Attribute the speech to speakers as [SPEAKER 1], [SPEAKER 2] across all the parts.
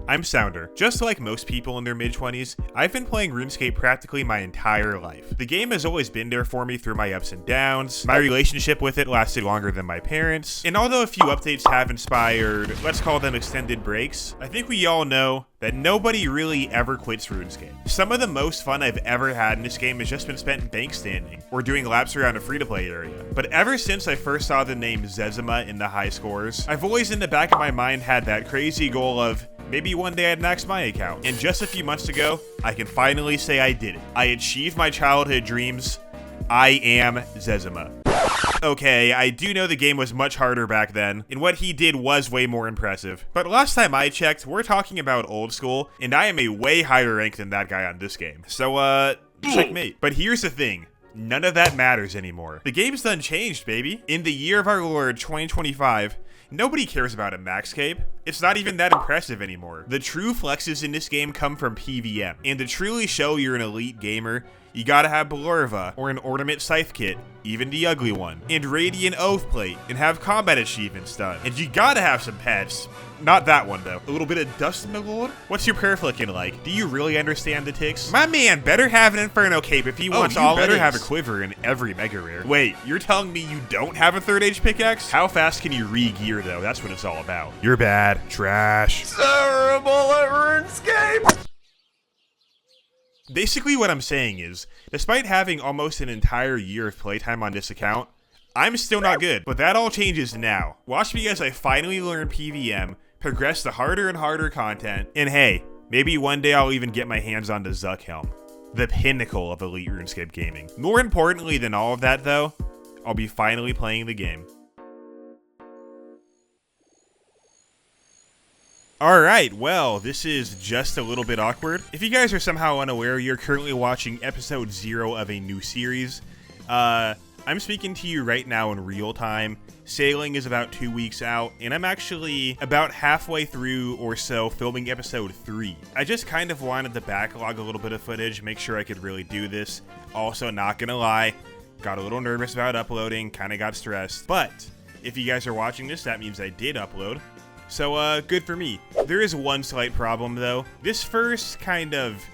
[SPEAKER 1] I'm Sounder. Just like most people in their mid-20s, I've been playing RuneScape practically my entire life. The game has always been there for me through my ups and downs. My relationship with it lasted longer than my parents, and although a few updates have inspired, let's call them extended breaks, I think we all know that nobody really ever quits RuneScape. Some of the most fun I've ever had in this game has just been spent bank standing, or doing laps around a free-to-play area. But ever since I first saw the name 𝐬𝐤𝐬𝐬 in the high scores, I've always in the back of my mind had that crazy goal of, maybe one day I'd max my account. And just a few months ago, I can finally say I did it. I achieved my childhood dreams. I am 𝐬𝐤𝐬𝐬. Okay, I do know the game was much harder back then, and what he did was way more impressive. But last time I checked, we're talking about old school, and I am a way higher rank than that guy on this game. So, checkmate. But here's the thing. None of that matters anymore. The game's done changed, baby. In the year of our Lord, 2025, nobody cares about a max cape. It's not even that impressive anymore. The true flexes in this game come from PVM, and to truly show you're an elite gamer, you gotta have Blurva, or an Ornament Scythe Kit, even the ugly one, and Radiant Oath Plate, and have combat achievements done. And you gotta have some pets. Not that one, though. A little bit of dust, my lord? What's your perflicking like? Do you really understand the ticks? My man better have an Inferno Cape if he wants all it is. You better have a quiver in every Mega Rare. Wait, you're telling me you don't have a 3rd Age pickaxe? How fast can you re-gear, though? That's what it's all about. You're bad. Trash.
[SPEAKER 2] Terrible at RuneScape!
[SPEAKER 1] Basically what I'm saying is, despite having almost an entire year of playtime on this account, I'm still not good. But that all changes now. Watch me as I finally learn PVM, progress to harder and harder content, and hey, maybe one day I'll even get my hands on the 𝐒𝐿, the pinnacle of elite RuneScape gaming. More importantly than all of that though, I'll be finally playing the game. Alright, well, this is just a little bit awkward. If you guys are somehow unaware, you're currently watching episode 0 of a new series. I'm speaking to you right now in real time. Sailing is about 2 weeks out, and I'm actually about halfway through or so filming episode 3. I just kind of wanted to backlog a little bit of footage, make sure I could really do this. Also, not gonna lie, got a little nervous about uploading, kind of got stressed. But if you guys are watching this, that means I did upload. So, good for me. There is one slight problem, though. This first kind of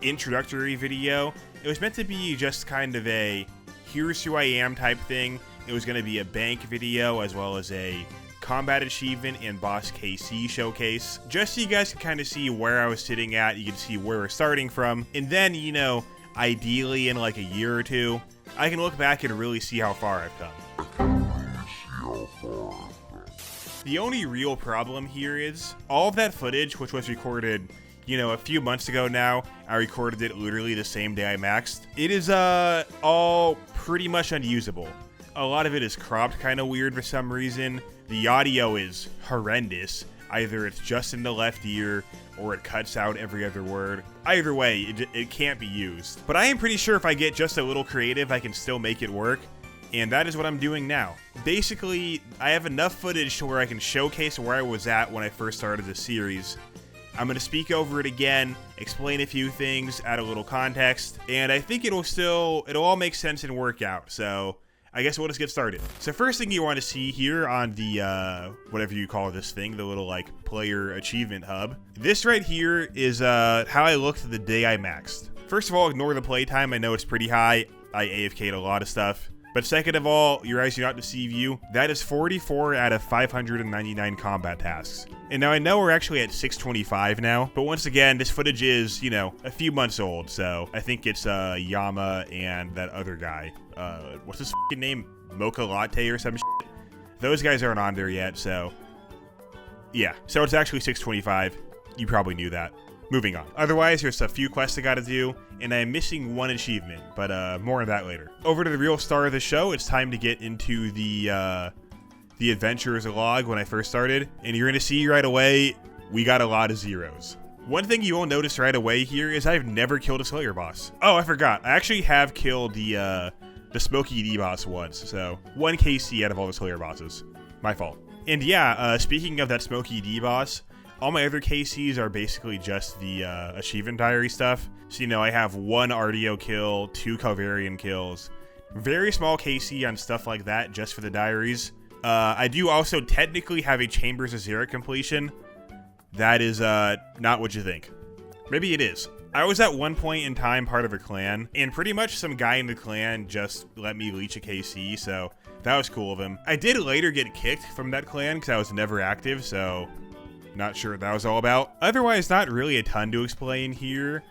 [SPEAKER 1] introductory video, it was meant to be just kind of a here's who I am type thing. It was going to be a bank video as well as a combat achievement and Boss KC showcase. Just so you guys can kind of see where I was sitting at, you can see where we're starting from. And then, you know, ideally in like a year or two, I can look back and really see how far I've come. The only real problem here is all of that footage, which was recorded, you know, a few months ago now, I recorded it literally the same day I maxed. It is all pretty much unusable. A lot of it is cropped kind of weird for some reason. The audio is horrendous. Either it's just in the left ear or it cuts out every other word. Either way, it can't be used. But I am pretty sure if I get just a little creative, I can still make it work. And that is what I'm doing now. Basically, I have enough footage to where I can showcase where I was at when I first started the series. I'm going to speak over it again, explain a few things, add a little context, and I think it'll all make sense and work out. So I guess we'll just get started. So first thing you want to see here on the, whatever you call this thing, the little like player achievement hub. This right here is how I looked the day I maxed. First of all, ignore the playtime. I know it's pretty high. I AFK'd a lot of stuff. But second of all, your eyes do not deceive you. That is 44 out of 599 combat tasks. And now I know we're actually at 625 now, but once again, this footage is, you know, a few months old, so I think it's Yama and that other guy. What's his f***ing name? Mocha Latte or some shit? Those guys aren't on there yet, so yeah. So it's actually 625. You probably knew that. Moving on. Otherwise, there's a few quests I gotta do, and I'm missing one achievement, but more on that later. Over to the real star of the show, it's time to get into the adventurer's log when I first started, and you're gonna see right away, we got a lot of zeros. One thing you will notice right away here is I've never killed a Slayer boss. Oh, I forgot. I actually have killed the 𝐒𝐿𝐵 boss once, so 1 KC out of all the Slayer bosses. My fault. And yeah, speaking of that 𝐒𝐿𝐵 boss, all my other KCs are basically just the achievement diary stuff. So, you know, I have 1 RDO kill, 2 Calvarian kills, very small KC on stuff like that just for the diaries. I do also technically have a Chambers of Xerath completion. that is not what you think. Maybe it is. I was at one point in time part of a clan, and pretty much some guy in the clan just let me leech a KC, so that was cool of him. I did later get kicked from that clan because I was never active, so not sure what that was all about. Otherwise, not really a ton to explain here.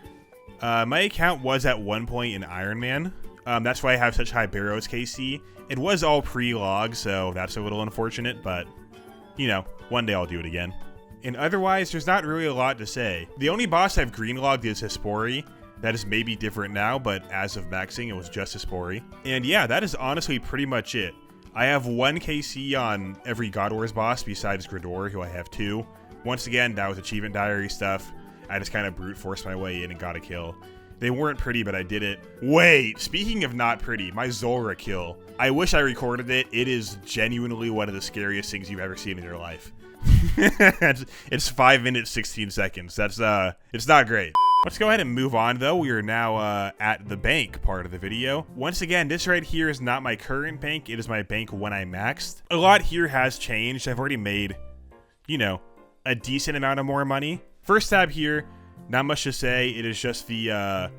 [SPEAKER 1] My account was at one point in Iron Man. That's why I have such high Barrows KC. It was all pre-log, so that's a little unfortunate, but, you know, one day I'll do it again. And otherwise, there's not really a lot to say. The only boss I've green-logged is 𝐿𝐴𝐴𝐴𝐴. That is maybe different now, but as of maxing, it was just 𝐿𝐴𝐴𝐴𝐴. And yeah, that is honestly pretty much it. I have 1 KC on every God Wars boss besides Gridor, who I have 2. Once again, that was achievement diary stuff. I just kind of brute forced my way in and got a kill. They weren't pretty, but I did it. Wait, speaking of not pretty, my Zulrah kill. I wish I recorded it. It is genuinely one of the scariest things you've ever seen in your life. It's 5 minutes, 16 seconds. That's, it's not great. Let's go ahead and move on, though. We are now at the bank part of the video. Once again, this right here is not my current bank. It is my bank when I maxed. A lot here has changed. I've already made, you know, a decent amount of more money. First tab here, not much to say. It is just the,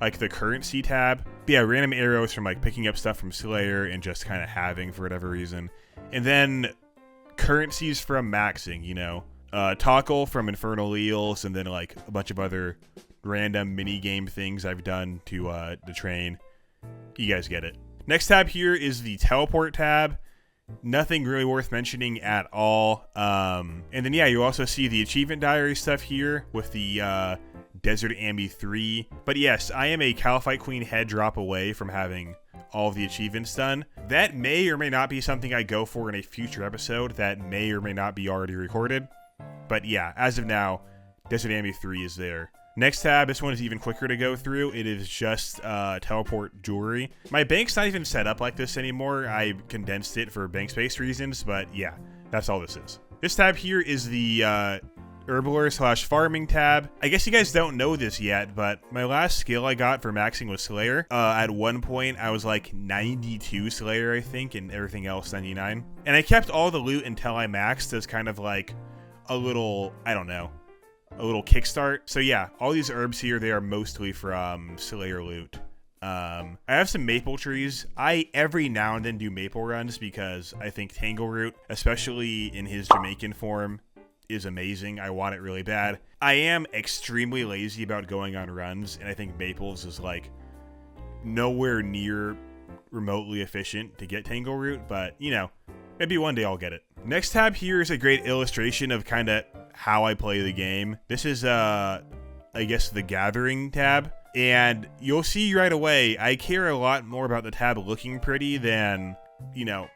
[SPEAKER 1] like, the currency tab. But yeah, random arrows from, like, picking up stuff from Slayer and just kind of having for whatever reason. And then currencies from maxing, you know. Toggle from Infernal Eels, and then, like, a bunch of other random mini-game things I've done to the train. You guys get it. Next tab here is the teleport tab. Nothing really worth mentioning at all. And then, yeah, you also see the achievement diary stuff here with the Desert Ambi 3. But yes, I am a Kalphite Queen head drop away from having all of the achievements done. That may or may not be something I go for in a future episode. That may or may not be already recorded. But yeah, as of now, Desert Ambi 3 is there. Next tab, this one is even quicker to go through. It is just teleport jewelry. My bank's not even set up like this anymore. I condensed it for bank space reasons, but yeah, that's all this is. This tab here is the herbler/farming tab. I guess you guys don't know this yet, but my last skill I got for maxing was Slayer. At one point, I was like 92 Slayer, I think, and everything else 99. And I kept all the loot until I maxed as kind of like a little, I don't know, a little kickstart. So yeah, all these herbs here, they are mostly from Slayer loot. I have some maple trees. I every now and then do maple runs because I think Tangleroot, especially in his Jamaican form, is amazing. I want it really bad. I am extremely lazy about going on runs, and I think maples is like nowhere near remotely efficient to get Tangleroot, but you know, maybe one day I'll get it. Next tab here is a great illustration of kind of how I play the game. This is, I guess, the Gathering tab. And you'll see right away, I care a lot more about the tab looking pretty than, you know,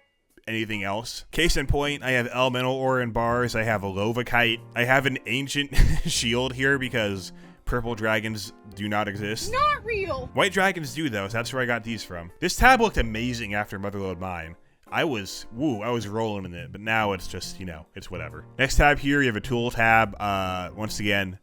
[SPEAKER 1] anything else. Case in point, I have elemental ore and bars. I have a 𝐿𝐴𝐴𝐴𝐿𝐴𝐼. I have an ancient shield here because purple dragons do not exist.
[SPEAKER 3] Not real!
[SPEAKER 1] White dragons do, though, so that's where I got these from. This tab looked amazing after Motherlode Mine. I was rolling in it, but now it's just, you know, it's whatever. Next tab here, you have a tool tab. Once again,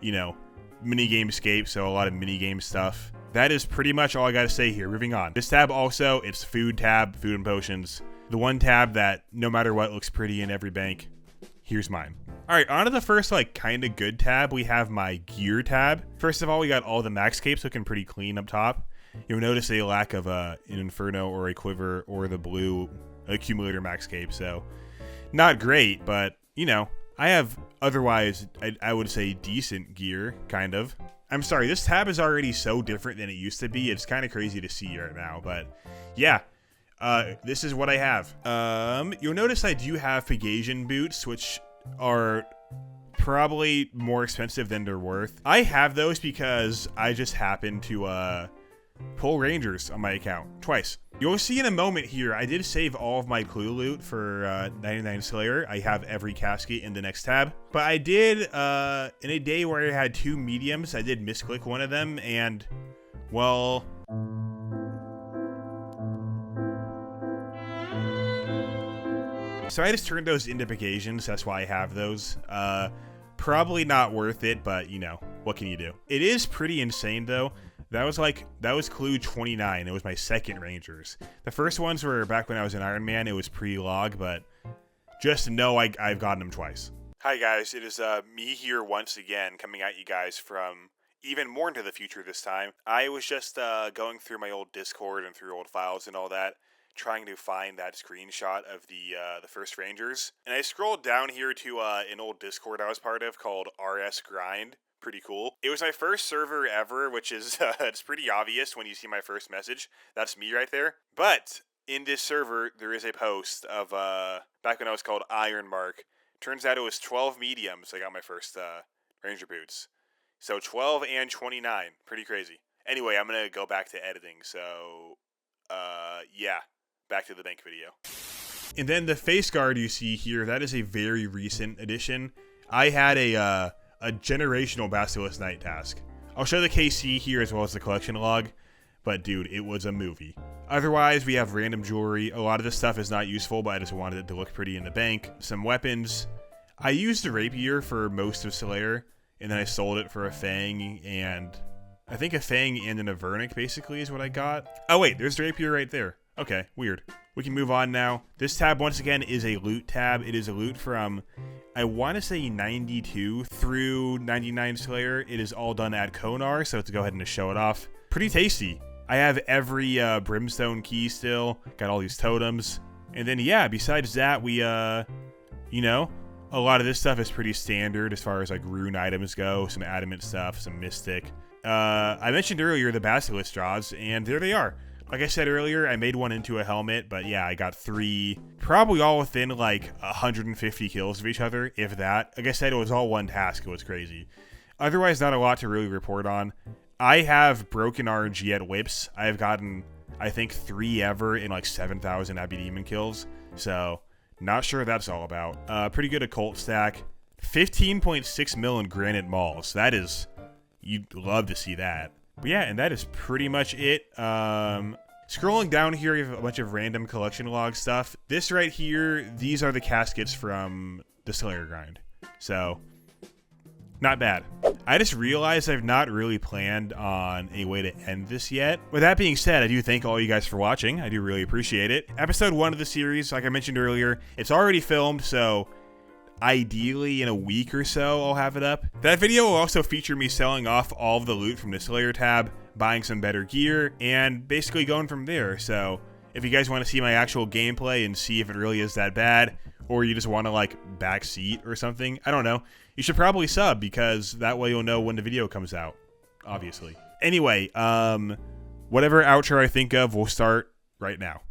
[SPEAKER 1] you know, 𝐿𝐴𝐴𝐴𝐴𝐵 so a lot of minigame stuff. That is pretty much all I gotta say here. Moving on. This tab also, it's food tab, food and potions. The one tab that, no matter what, looks pretty in every bank. Here's mine. All right, on to the first, like, kind of good tab. We have my gear tab. First of all, we got all the max capes looking pretty clean up top. You'll notice a lack of an Inferno or a Quiver or the Blue accumulator max cape, so not great, but, you know, I have otherwise, I would say, decent gear, kind of. I'm sorry, this tab is already so different than it used to be. It's kind of crazy to see right now, but yeah, this is what I have. You'll notice I do have Pegasus boots, which are probably more expensive than they're worth. I have those because I just happen to, pull Rangers on my account twice. You'll see in a moment here, I did save all of my clue loot for 99 Slayer. I have every casket in the next tab. But I did, in a day where I had 2 mediums, I did misclick one of them, and, well, so I just turned those into Pegasus. That's why I have those. Probably not worth it, but, you know, what can you do? It is pretty insane, though. That was clue 29. It was my second Rangers. The first ones were back when I was in Iron Man. It was pre-log, but just know I've gotten them twice. Hi guys, it is me here once again, coming at you guys from even more into the future this time. I was just going through my old Discord and through old files and all that, trying to find that screenshot of the first Rangers. And I scrolled down here to an old Discord I was part of called RS Grind. Pretty cool. It was my first server ever, which is it's pretty obvious when you see my first message. That's me right there. But in this server, there is a post of back when I was called Iron Mark. Turns out it was 12 mediums I got my first Ranger boots. So 12 and 29. Pretty crazy. Anyway, I'm going to go back to editing. So, yeah. Back to the bank video. And then the face guard you see here, that is a very recent addition. I had a generational Basilisk Knight task. I'll show the KC here as well as the collection log. But dude, it was a movie. Otherwise, we have random jewelry. A lot of this stuff is not useful, but I just wanted it to look pretty in the bank. Some weapons. I used a rapier for most of Slayer, and then I sold it for a fang, and I think a fang and an Avernic basically is what I got. Oh wait, there's the rapier right there. Okay, weird. We can move on now. This tab, once again, is a loot tab. It is a loot from, I want to say 92 through 99 Slayer. It is all done at Konar, so let's go ahead and just show it off. Pretty tasty. I have every brimstone key still. Got all these totems. And then, yeah, besides that, we, you know, a lot of this stuff is pretty standard as far as, like, rune items go. Some adamant stuff, some mystic. I mentioned earlier the Basilisk draws, and there they are. Like I said earlier, I made one into a helmet, but yeah, I got 3, probably all within, like, 150 kills of each other, if that. Like I said, it was all one task. It was crazy. Otherwise, not a lot to really report on. I have broken RNG at whips. I have gotten, I think, 3 ever in like 7,000 Abbey Demon kills. So, not sure what that's all about. Pretty good occult stack. 15.6 mil in granite malls. That is, you'd love to see that. But yeah, and that is pretty much it. Scrolling down here, we have a bunch of random collection log stuff. This right here, these are the caskets from the Slayer grind. So, not bad. I just realized I've not really planned on a way to end this yet. With that being said, I do thank all you guys for watching. I do really appreciate it. Episode 1 of the series, like I mentioned earlier, it's already filmed, so ideally in a week or so I'll have it up. That video will also feature me selling off all of the loot from the Slayer tab, buying some better gear, and basically going from there. So if you guys want to see my actual gameplay and see if it really is that bad, or you just want to like backseat or something, I don't know, you should probably sub, because that way you'll know when the video comes out, obviously. Anyway, whatever outro I think of, we'll start right now.